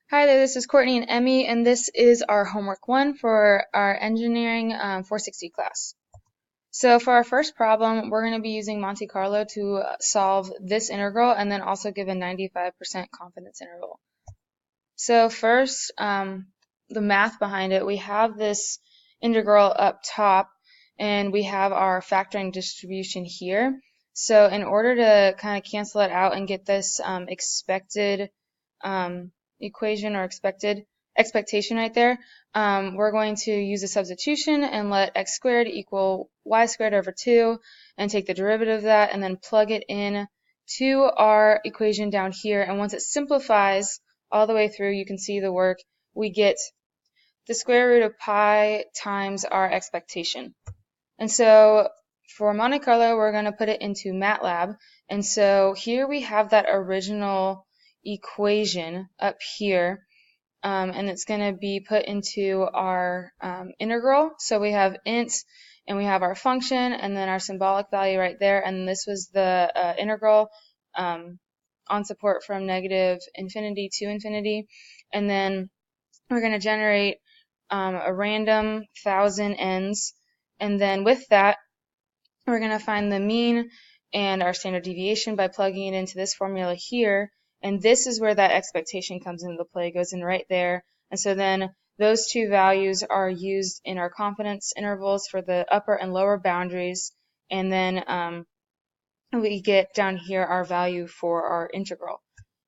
Hi there, this is Courtney and Emmy, and this is our homework 1 for our Engineering 460 class. So for our first problem, we're going to be using Monte Carlo to solve this integral and then also give a 95% confidence interval. So first, the math behind it, we have this integral up top and we have our factoring distribution here. So in order to kind of cancel it out and get this expected equation or expectation right there, we're going to use a substitution and let x squared equal y squared over 2 and take the derivative of that and then plug it in to our equation down here. And once it simplifies all the way through, you can see the work, we get the square root of pi times our expectation. And so for Monte Carlo, we're going to put it into MATLAB. And so here we have that original equation up here, and it's going to be put into our integral. So we have int, and we have our function, and then our symbolic value right there. And this was the integral on support from negative infinity to infinity. And then we're going to generate a random 1,000 ends. And then with that, we're going to find the mean and our standard deviation by plugging it into this formula here. And this is where that expectation comes into play, goes in right there. And so then those two values are used in our confidence intervals for the upper and lower boundaries. And then we get down here our value for our integral.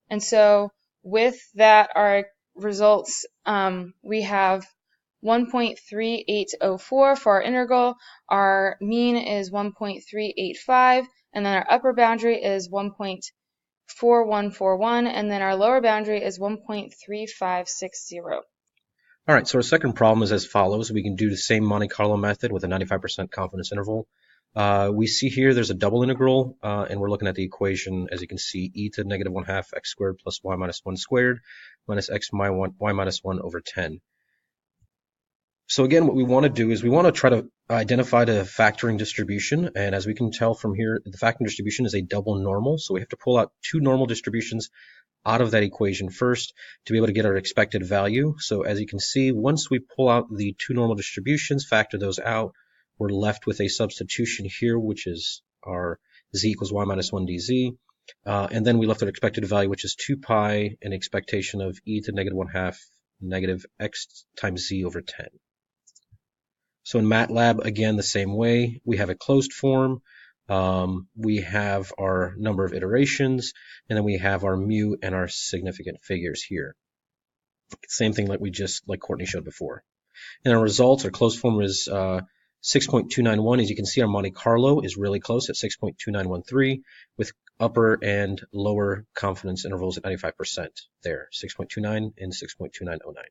And so with that, our results, we have 1.3804 for our integral, our mean is 1.385, and then our upper boundary is 1.4141, and then our lower boundary is 1.3560. All right, so our second problem is as follows. We can do the same Monte Carlo method with a 95% confidence interval. We see here there's a double integral, and we're looking at the equation, as you can see, e to negative 1/2 x squared plus y minus 1 squared minus x y minus 1 over 10. So again, what we want to do is we want to try to identify the factoring distribution. And as we can tell from here, the factoring distribution is a double normal. So we have to pull out two normal distributions out of that equation first to be able to get our expected value. So as you can see, once we pull out the two normal distributions, factor those out, we're left with a substitution here, which is our z equals y minus 1 dz. And then we left our expected value, which is 2 pi, an expectation of e to negative 1/2 negative x times z over 10. So in MATLAB, again, the same way. We have a closed form. We have our number of iterations, and then we have our mu and our significant figures here. Same thing like Courtney showed before. And our results, our closed form is 6.291. As you can see, our Monte Carlo is really close at 6.2913 with upper and lower confidence intervals at 95% there, 6.29 and 6.2909.